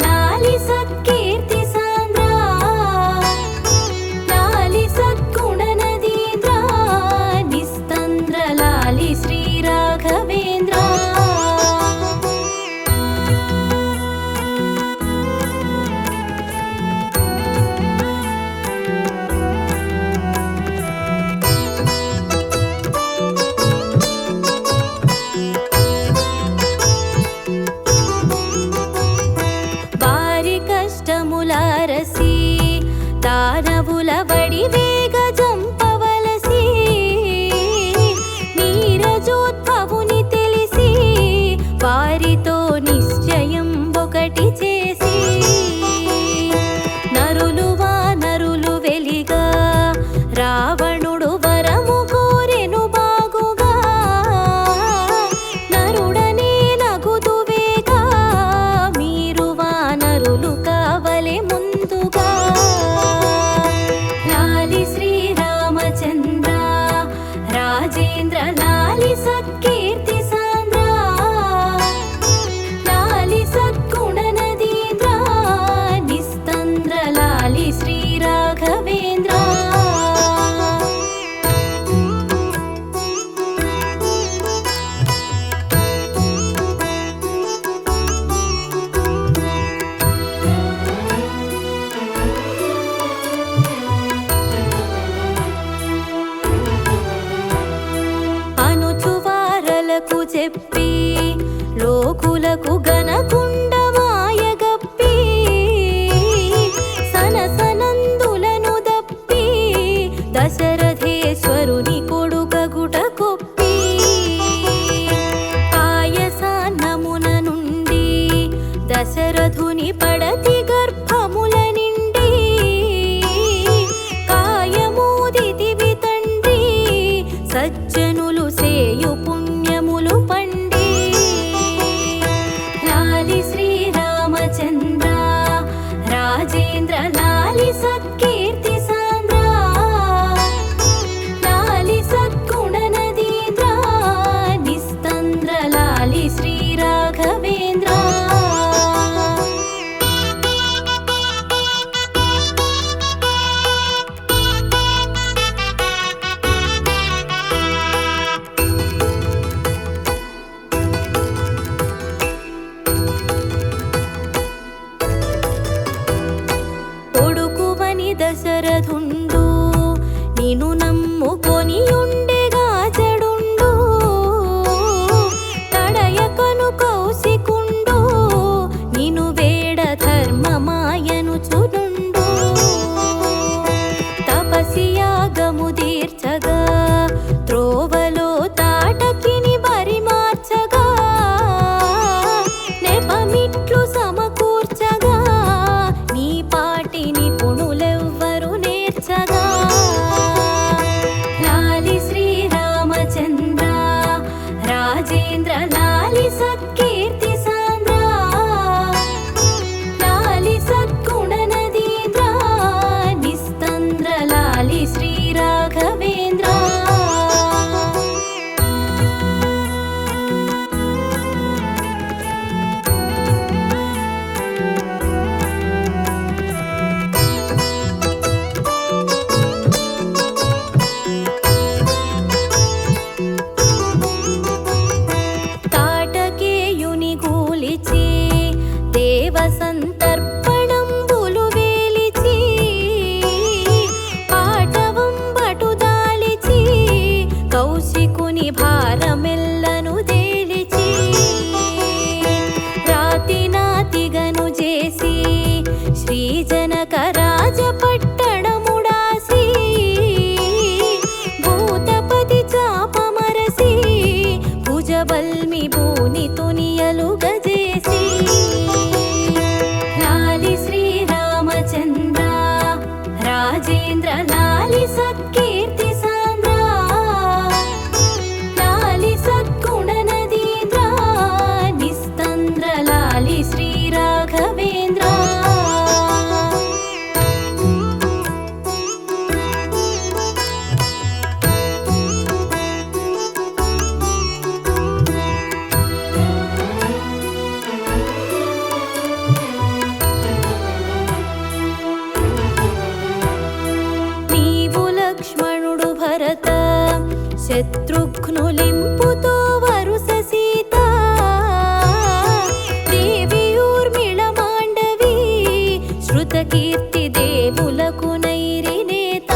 लालि सत्कीर्ति सान्द्रा लालि सद्गुणनदीन्द्रा निस्तन्द्र लालि श्री राघवेन्द्रा కష్టములారసి దానవుల వడి వేగ జంపవలసి నీరజోద్భవుని తెలిసి వారితో నిశ్చయం ఒకటి చేసి నరులు వానరులు వెలిగా రావణుడు వరము కోరెను బాగుగా నరుడనే నగుదువేగా మీరు వానరులు కావలే ముందుగా లాలి శ్రీరామచంద్ర రాజేంద్ర లాలి సత్కీర్తి సాంద్ర లాలి సద్గుణనదీంద్ర నిస్తంద్ర లాలి శ్రీ రాఘవేంద్ర అనుచువారలకు చెప్పి లోకులకు గనకుండ మాయగప్పి సనసనందులను దప్పి దశరథేశ్వరుని కొడుకగుట కొప్పి పాయసాన్నమున నుండి దశరథుని పడతి గర్భముల నిండి కాయమోదితివి తండ్రి సజ్జనులు సేయు పుణ్యములు పండి లాలి శ్రీరామచంద్ర రాజేంద్ర లాలి సత్కీర్తి సాంద్ర లాలి సద్గుణనదీంద్ర నిస్తంద్ర లాలి శ్రీ రాఘవేంద్ర కొడుకువని దశరథుండు నిను నమ్ముకొని ఉండెగా చెడుండు తడయకను కౌశికుండు నిను వేడ ధర్మమాయను చునుండు తపసియాగము తీర్చగా త్రోవలో తాటకిని బరి మార్చగా నెపమిట్లు సమకూర్చగా నీ పాటి నిపుణులెవ్వరు నేర్చగా లాలి శ్రీరామచంద్ర రాజేంద్ర లాలి సత్కీర్తి సాంద్ర లాలి సద్గుణనదీంద్ర నిస్తంద్ర లాలి శ్రీ రాఘవేంద్ర తాటకేయుని గూలిచి దేవ సంతర్పణంబులు వేలిచి పాటవంబటు దాలిచి కౌశికుని భారమెల్లను దేలిచి రాతినాతిగను చేసి శ్రీజనక రాజపట్టణముడాసి భూతపతి చాపమరసి భుజబల్మి భూని తునియలు గజేసి లాలి శ్రీరామచంద్ర రాజేంద్ర లాలి సత్కీర్తి సాంద్ర లాలి సద్గుణనదీంద్ర నిస్తంద్ర లాలి శ్రీ రాఘవేంద్ర శత్రుఘ్నులింపుతో వరుస సీత దేవి ఊర్మిళ మాండవి శృతకీర్తి దేవులకు నైరినేత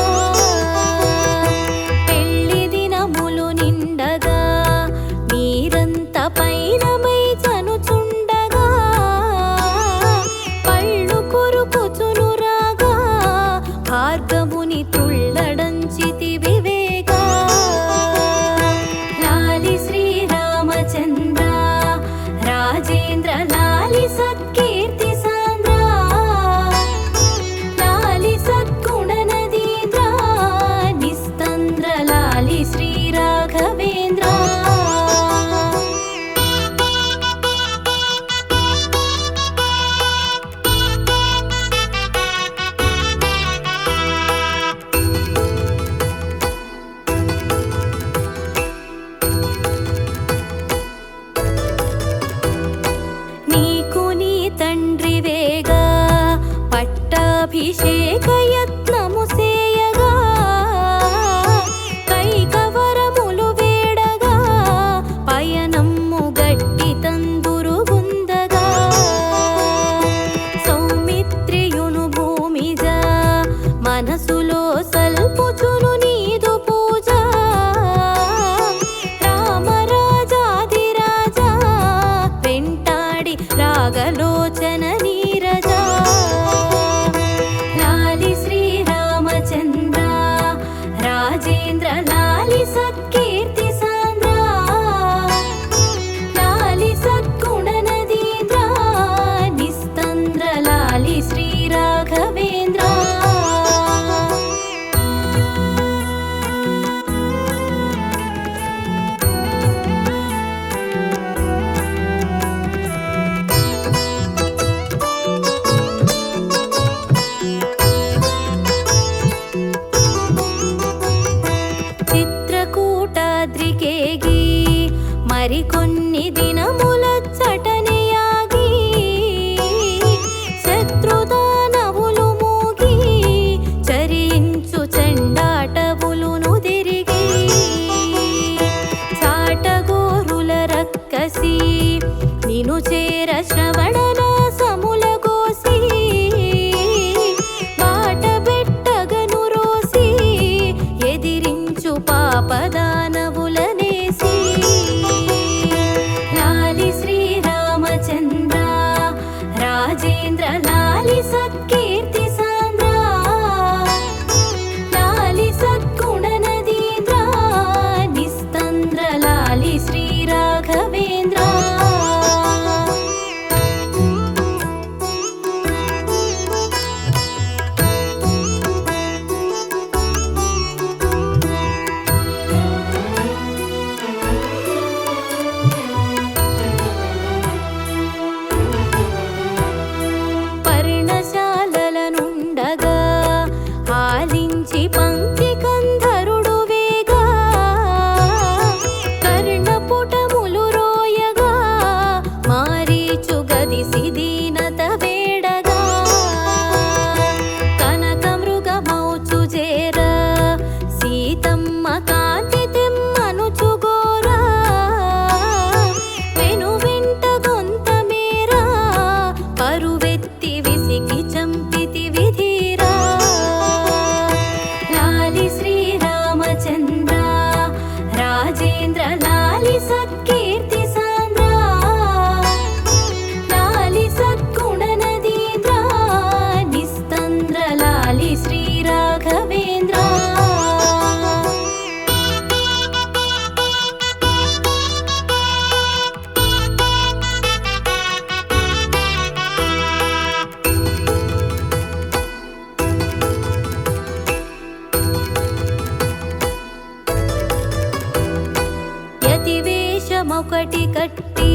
పెళ్లి దినములు నిండగా మీరంత పైనమై చనుచుండగా పళ్ళు కొరుకుచును రాగా భార్గవుని తుళ్ళడంచితి వివేగా లాలి శ్రీరామచంద్ర రాజేంద్ర లాలి సత్కీర్తి సాంద్ర లాలి సద్గుణ నదీంద్ర నిస్తంద్ర లాలి శ్రీ రాఘవేంద్ర నీకు నీ తండ్రి వేగా పట్టాభిషేక యత్నము సేయగా కైకవరములు వేడగా పయనమ్ము గట్టి తందురు గుందగా సౌమిత్రియును భూమిజ మనసులో సల్పుచును నీదు పూజ రామరాజాదిరాజా వెంటాడి రాగలోచన నీరజ లాలి శ్రీరామచంద్ర రాజేంద్ర లాలి సత్కీర్తి సాంద్ర లాలి సద్గుణ నదీంద్ర నిస్తంద్ర లాలి శ్రీ రాఘవేంద్ర చిత్రకూటాద్రికేగి మరికొన్ని దినములచ్చటనియాగి శత్రుదానవులు మూగి చరించు చండాటవులును తిరిగి చాటగోరుల రక్కసి నిను చేర శ్రవణన సముల గోసి బాట పెట్టగను రోసి ఎదిరించు పాపదానవులనేసి లాలి శ్రీరామచంద్ర రాజేంద్ర లాలి సత్కీర్తి సాంద్ర లాలి సద్గుణ నదీంద్ర నిస్తంద్ర లాలి శ్రీ రాఘవేంద్ర పర్ణశాలలనుండగా ఆలించి పంక్తి కంధరుడు వేగా కర్ణపుటములు రోయగా మారీచు గదిసి దీనత వేడగా కనక మృగమౌచు చేర సీతమ్మ కాంతి తెమ్మనుచు గోరా వెను వెంట గొంత మేరా పరువెత్తి విసికి చంపితి విధీరా లాలి శ్రీరామచంద్ర రాజేంద్ర లాలి సత్కీర్తి సాంద్ర లాలి సద్గుణ నదీంద్ర నిస్తంద్ర లాలి శ్రీ రాఘవేంద్ర యతివేషమొకటి కట్టి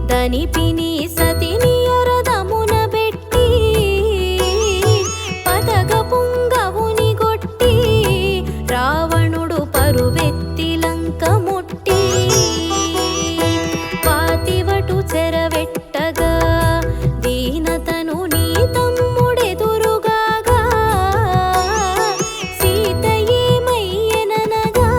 దనిపిని సతిని అరదమున పెట్టి పతక పుంగవుని గొట్టి రావణుడు పరువెత్తి లంక ముట్టి పాతివటు చెరవెట్టగా దీనతను నీ తమ్ముడెదురుగాగా సీత ఏమయ్యననగా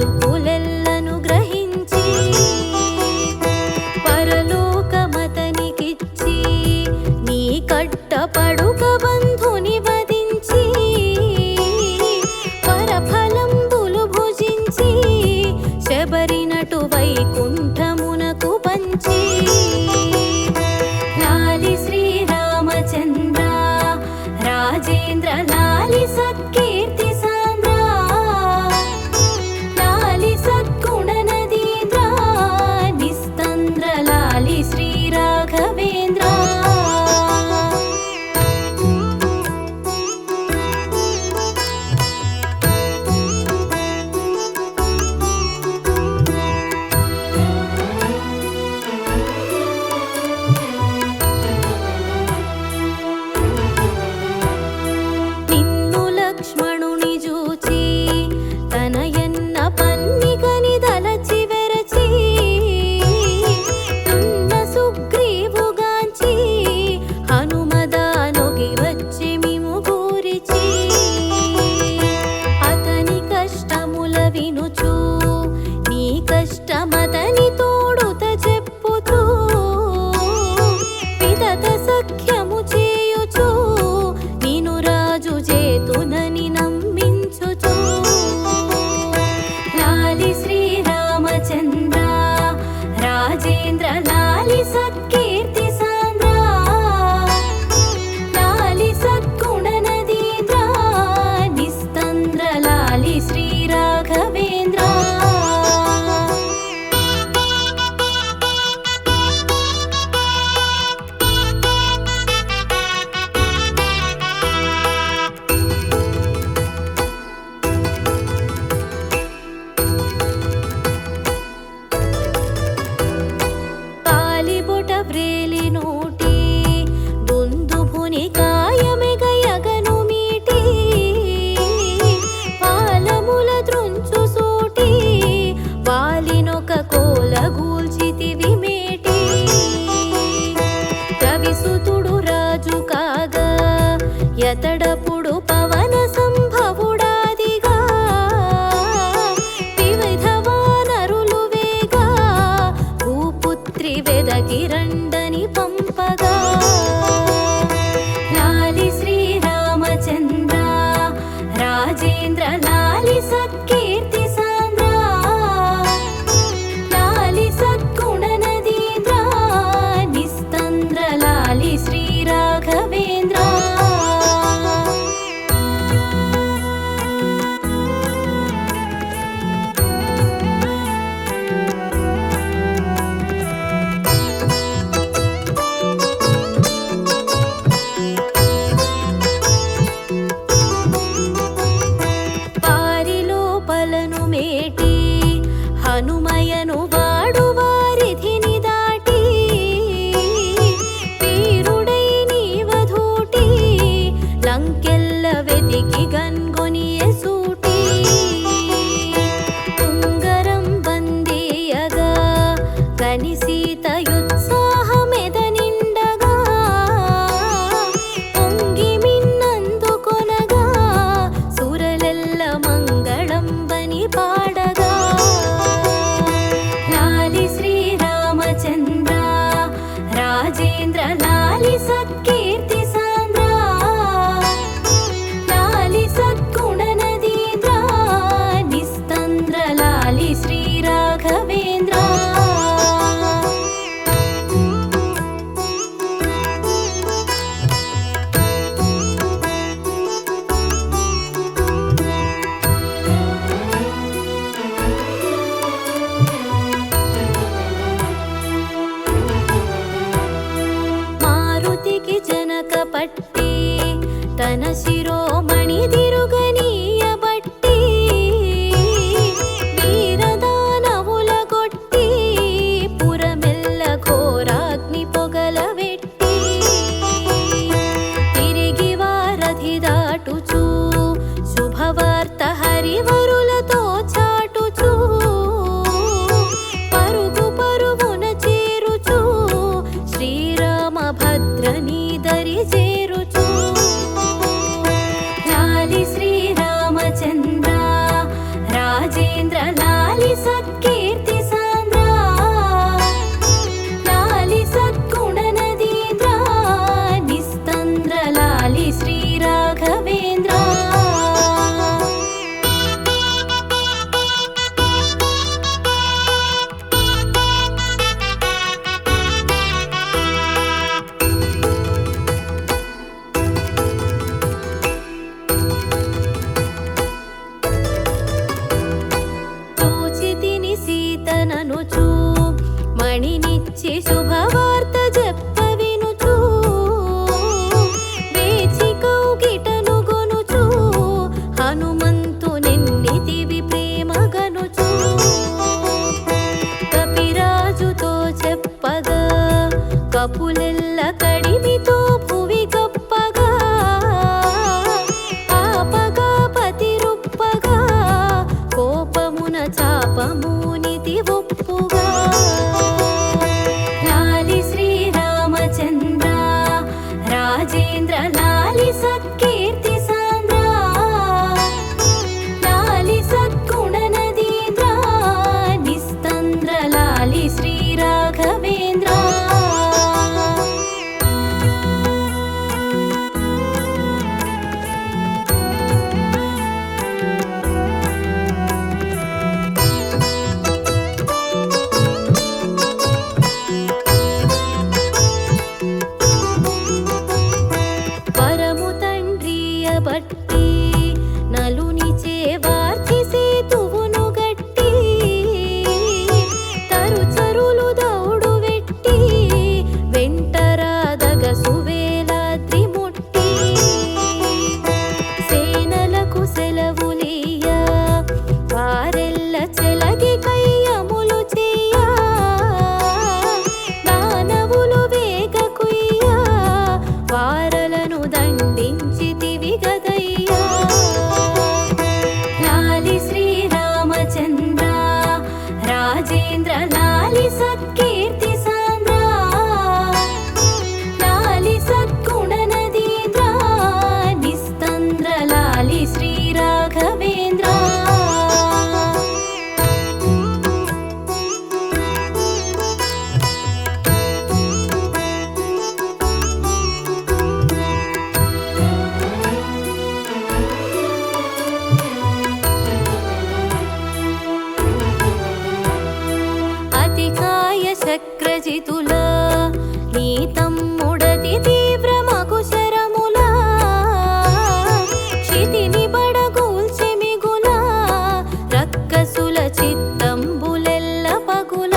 పలుకులెల్లను గ్రహించి పరలోకమతనికిచ్చి నీ కట్ట పడుక బంధుని వధించి పరఫలంబులు భుజించి శబరినటు వైకుంఠమునకు పంచి లాలి శ్రీరామచంద్ర రాజేంద్ర లాలి సత్కీర్తి సాంద్ర లాలి సద్గుణ నదీంద్ర నిస్తంద్ర లాలి శ్రీ రాఘవేంద్ర నిన్ను లక్ష్మణుని జూచి తనయన్న పన్నికని దలచి వెరచి తున్న సుగ్రీవుగాంచి హనుమదానొగి వచ్చి మిము గూరిచి అతని కష్టముల వినుచు నీ కష్టమతని తోడుత చెప్పుతూ పిదత సఖ్యము చేయుచు నిను రాజు చేతునని నమ్మించుచు లాలి శ్రీరామచంద్ర రాజేంద్ర లాలి సత్కీర్తి సాంద్ర లాలి సద్గుణ నదీంద్ర నిస్తంద్ర లాలి శ్రీ రాఘవేంద్ర కాలిబొట వ్రేలి నోటి దుందుభుని కాయమెగయగను మీటి పాలముల త్రుంచు సూటి వాలినొక కోల గూల్చితివి మేటి రవిసుతుడు రాజు కాగా యతడపుడు పవన సంభవుడాదిగా వివిధ వానరులు వేగా భూపుత్రి వెదకి రండని పంపగా లాలి శ్రీరామచంద్ర రాజేంద్ర లాలి సత్కీర్తి సాంద్ర లాలి సద్గుణ నదీంద్ర నిస్తంద్ర లాలి శ్రీ రాఘవేంద్ర పారిలోపలను మేటి హనుమయను వాడు వారిధిని దాటి వీరుడై నీవధూటి లంకెల్ల వెతికి గన్గొనియ సూటి ఉంగరం బందీయగా కని సీతయుత్సాహమెదనిండగా పొంగి మిన్నందుకొనగా సురలెల్ల మంగళం బని పాడగా లాలి శ్రీరామచంద్ర రాజేంద్ర లాలి సత్కీర్తి సాంద్ర లాలి సద్గుణ నదీంద్ర నిస్తంద్ర లాలి శ్రీ రాఘవేంద్ర మారుతికి జనక పట్టి తన శిరోమణి దిరుగనీయబట్టి వీరదానవుల కొట్టి పురమెల్ల ఘోరాగ్ని పొగల వెట్టి తిరిగి వారధి దాటుచు శుభవార్త హరివరులతో చాటుచు పరుగు పరుగున చేరుచు శ్రీరామభద్రని దరి చేరుచు లాలి శ్రీరామచంద్ర రాజేంద్ర లాలి సత్కీర్తి సాంద్ర లాలి సద్గుణ నదీంద్ర నిస్తంద్ర లాలి శ్రీ రాఘవేంద్ర చూచితిని సీతననుచు మణినిచ్చి శుభవార్త చెప్ప వినుచు వేచి కౌగిటను గొనుచు హనుమంతు నిన్నితివి ప్రేమగనుచు కపిరాజుతో చెప్పగా కపులెల్ల కడిమితో భువి గొప్పగా ఆపగా పతిరుప్పగా కోపమున చాపమునితి ఒప్పుగా లాలి శ్రీరామచంద్ర రాజేంద్ర లాలి సత్కీర్తి సాంద్ర లాలి సద్గుణ నదీంద్ర నిస్తంద్ర లాలి శ్రీ రాఘవేంద్ర వరము తండ్రియ బట్టి నలునిచే వార్చి సేతువును గట్టి తరుచరులు దౌడు వెట్టి వెంటరాదగ సువేలాద్రి ముట్టి సేనలకు సెలవులియ వారెల్ల చెలగి కయ్యములు చేయ దానవులు వేగకుయ్య వారలను దండించితివి గదయ్యా లాలి శ్రీరామచంద్ర రాజేంద్ర లాలి సత్కీర్తి సాంద్ర లాలి సద్గుణ నదీంద్ర నిస్తంద్ర లాలి శ్రీ రాఘవేంద్ర అతికాయ చక్రజితుల నీ తమ్ముడతి తీవ్రమగు శరముల క్షితిని బడగూల్చె మిగుల రక్కసుల చిత్తంబులెల్ల పగుల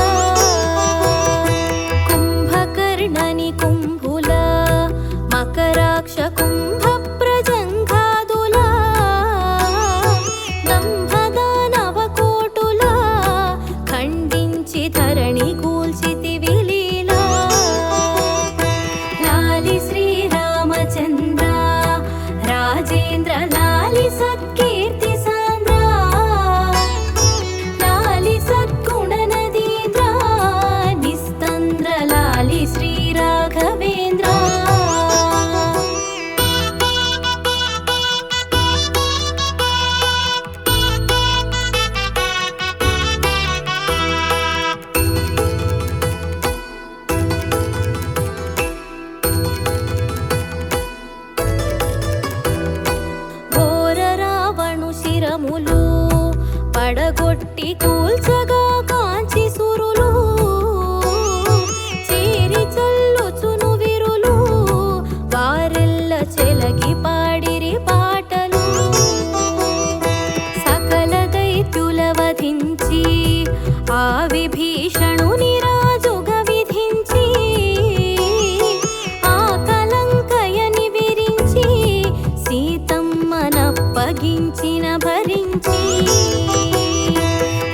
కుంభకర్ణని కుంభుల మకరాక్ష కుంభ ప్రజంఘాదుల దంభదానవ కోటుల ఖండించి ధరణి కూల్చితివి లీలా లాలి శ్రీరామచంద్ర రాజేంద్ర లాలి సత్కీర్తి సాంద్ర లాలి సద్గుణ నదీంద్ర నిస్తంద్ర లాలి శ్రీ రాఘవేంద్ర ఘోర రావణు శిరములు పడగొట్టి కూల్చగా కాంచి సురులు చేరి చల్లుచును విరులు వారెల్ల చెలగి పాడిరి పాటలు సకల దైత్యుల వధించి ఆ విభీషణుని రాజుగా విధించి ఆ కలంకయని విరించి సీతమ్మనప్పగించిన భరించి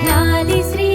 లాలి శ్రీ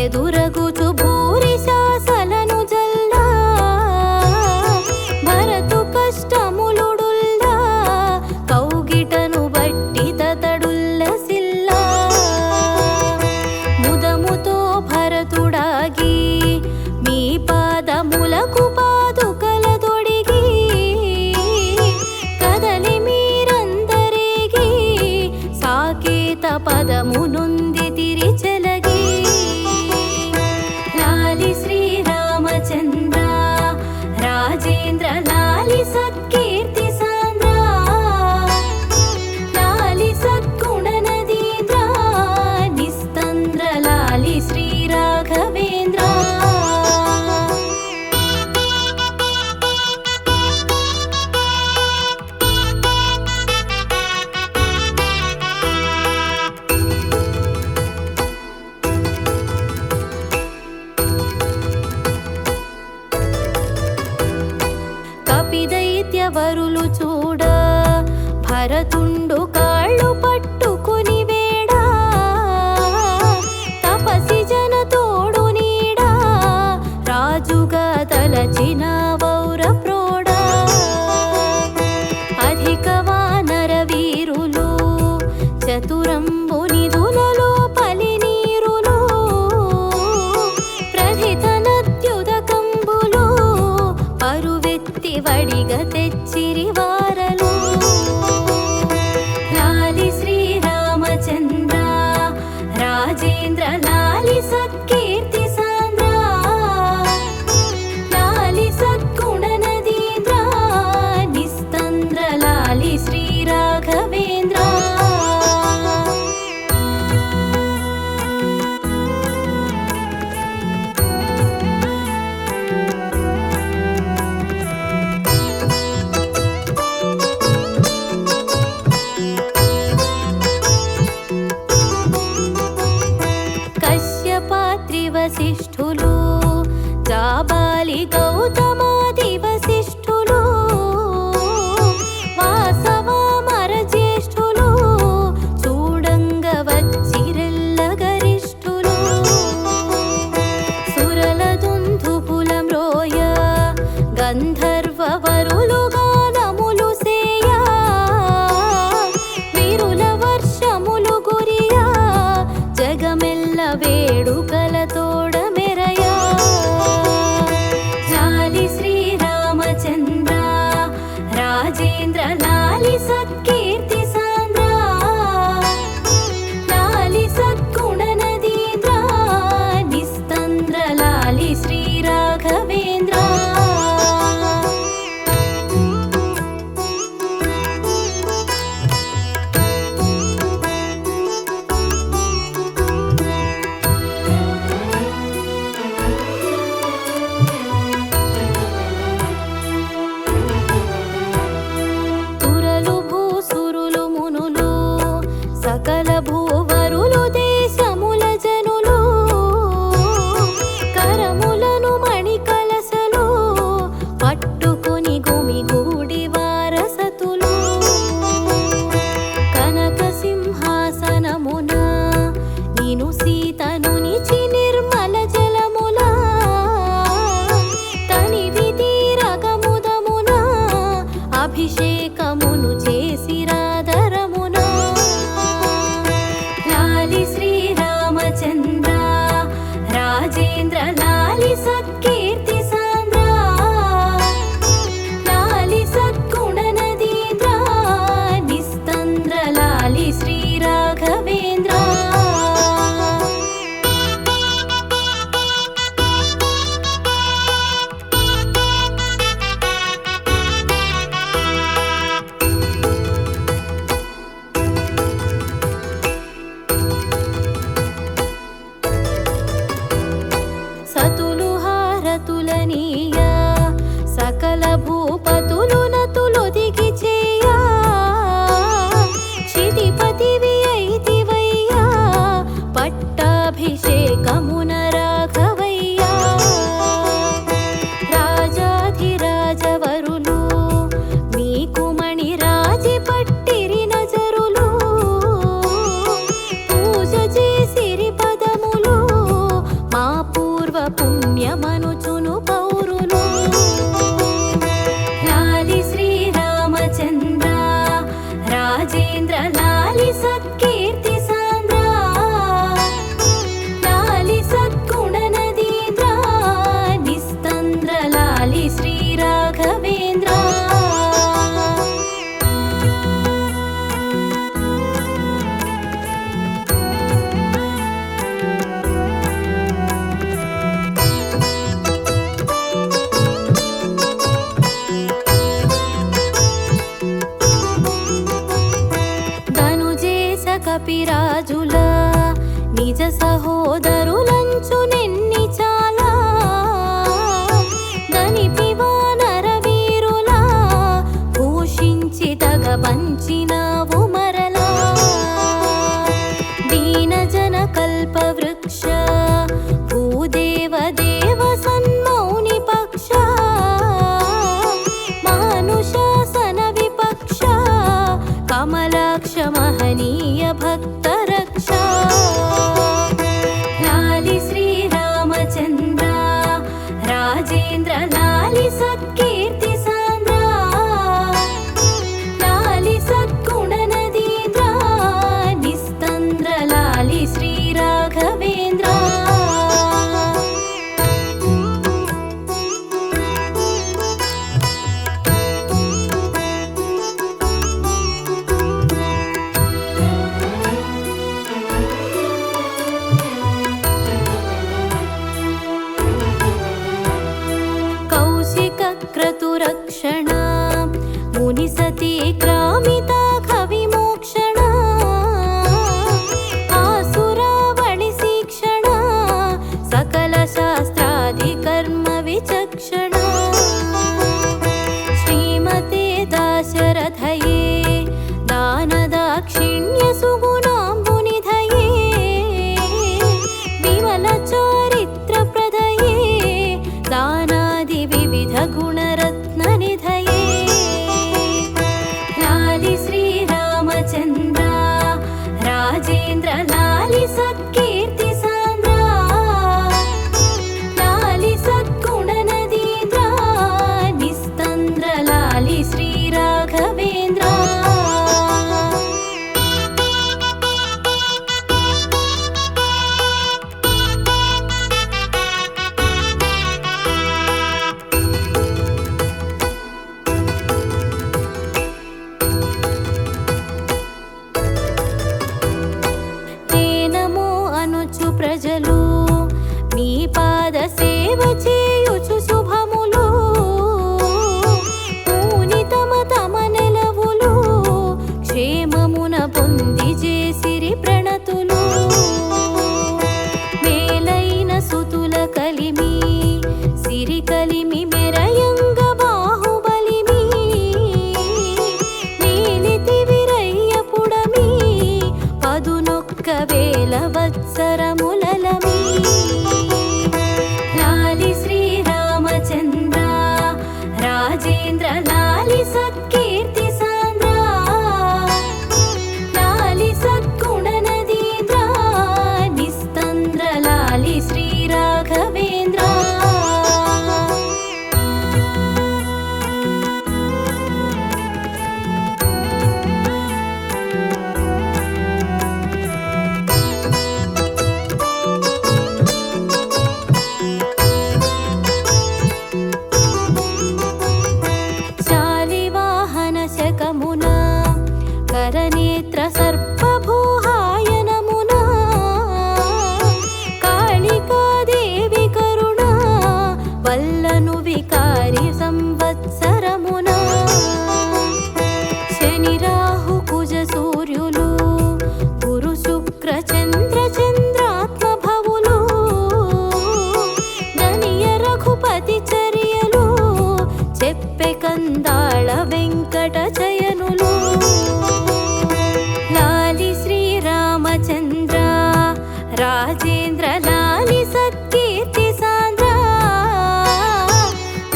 ఎదురగుచు భూరి శాసలను జల్లా భరతు కష్టములుడుల్లా కౌగిటను బట్టి తతడుల్లసిల్లా ముదముతో భరతుడాగి మీ పాదములకు పాదుకల తొడిగి కదలి మీరందరిగి సాకేత పదమునుంది తిరిచెలగి లాలి శ్రీరామచంద్ర రాజేంద్ర లాలి సత్కీర్తి సాంద్ర లాలి సద్గుణ నదీంద్ర నిస్తంద్ర లాలి శ్రీ రాఘవేంద్ర కపిదైత్యవరులు చూడ భరతుండు కాళ్ళు పట్టుకుని వేడా తపసి జన తోడు నీడా రాజుగా తలచిన వౌర ప్రోడా అధిక వానర వీరులు చతురంబు నిధులలో పలి నీరులు ప్రథిత నద్యుదకంబులు పరువెత్తి వడిగ తెచ్చిరి వారలు లాలి శ్రీరామచంద్ర రాజేంద్ర లాలి సత్కీర్తి సాంద్ర లాలి సద్గుణ నదీంద్ర నిస్తంద్ర లాలి శ్రీ రాఘవేంద్ర కశ్యపాత్రి వశిష్ఠులు జాబాలి గౌతమాది వశిష్ఠులు వాసవామర జ్యేష్ఠులు చూడంగ వచ్చిరెల్ల గరిష్ఠులు సురల దుందుపుల మ్రోయ గంధర్వ వరులు గానములు సేయ వీరుల వర్షములు గురియా జగమెల్ల వేడుకల తోడ మెరయా లాలి శ్రీరామచంద్ర రాజేంద్ర లాలి సత్కీర్తి సాంద్ర లాలి సద్గుణ నదీంద్ర నిస్తంద్ర లాలి శ్రీ రాఘవేంద్ర తురలు భూసురులు మునులు సకల భూవరులు దేశముల జనులు కరములను మణికలసలు పట్టుకుని గుమిగూడి వారసతులు కనక సింహాసనమున నీను సీతను నిచి నిర్మల జలముల తనివి తీరగముదమున అభిషేకమును చేసి రాధరమున లాలి శ్రీరామచంద్ర రాజేంద్ర లాలి సత్కీర్తి సాంద్ర లాలి సద్గుణ నదీంద్ర నిస్తంద్ర లాలి శ్రీ రాఘవేంద్ర సతులు హారతులనీయ సకల భూపతులు నతులు దిగి చేయ క్షితిపతివి అయితివయ్యా పట్టాభిషేకమున రాఘవయ్యా రాజాధిరాజవరులు మీకు మణి రాజి పట్టిరి నజరులు పూజ చేసిరి పదములు మా సోదరులంచు నెన్ని చాలా దనిపి వానర వీరులా భూషించి తగ పంచినావు మరలా దీనజన కల్పవృక్ష భూదేవ దేవ సన్మౌని పక్ష మానుషాసన విపక్ష కమలాక్ష మహనీయ భక్త రక్ష లాలి శ్రీరామచంద్ర రాజేంద్ర లాలి సత్కీర్తి సాంద్ర లాలి సద్గుణ నదీంద్ర నిస్తంద్ర లాలి శ్రీ రాఘవేంద్ర క్రతురక్షణ మునిసతి క్రామిత కవిమోక్షణ ఆసురావళి శిక్షణ సకల శాస్త్రాది కర్మ విచక్షణ శ్రీమతే దాశరథయే దానదాక్షిణ్య సుగుణాంబునిధయే విమల చారిత్ర ప్రదయే దానాది వివిధ గుణరత్న నిధయే లాలి శ్రీరామచంద్ర రాజేంద్ర లాలి సత్కీర్తి సాంద్ర లాలి సద్గుణ నదీంద్ర నిస్తంద్ర లాలి శ్రీ రాఘవేంద్ర ప్రజలు మీ పాద సేవ చేయుచు శుభములు పూని తమ నెలవులు క్షేమమున పొంది చేసిరి ప్రణతులు మేలైన సుతుల కలిమి సిరి కలిమి మెరయంగ బాహుబలిమి నీలితి విరయ్య పుడమి పదునొక్క వేల వత్సరములలమి లాలి శ్రీరామచంద్ర రాజేంద్ర లాలి సత్కీర్తి సాంద్ర లాలి సద్గుణ నదీంద్ర నిస్తంద్ర లాలి శ్రీ రాఘవేంద్ర కరనేత్ర సర్పభూహాయనమున కాళికాదేవి కరుణ వల్లను వికారి సంవత్సరమున శని రాహు కుజ సూర్యులు గురు శుక్ర చంద్ర చంద్రాత్మ భవులు ధనియ రఘుపతి చర్యలు చెప్పె కందాళ వెంకట జయనులు లాలి శ్రీరామచంద్ర రాజేంద్ర లాలి సత్కీర్తి సాంద్ర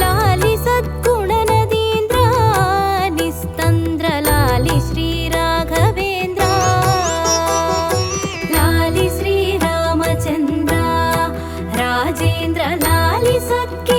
లాలి సద్గుణ నదీంద్ర నిస్తంద్ర లాలి శ్రీ రాఘవేంద్ర లాలి శ్రీరామచంద్ర రాజేంద్ర లాలి సత్కీర్తి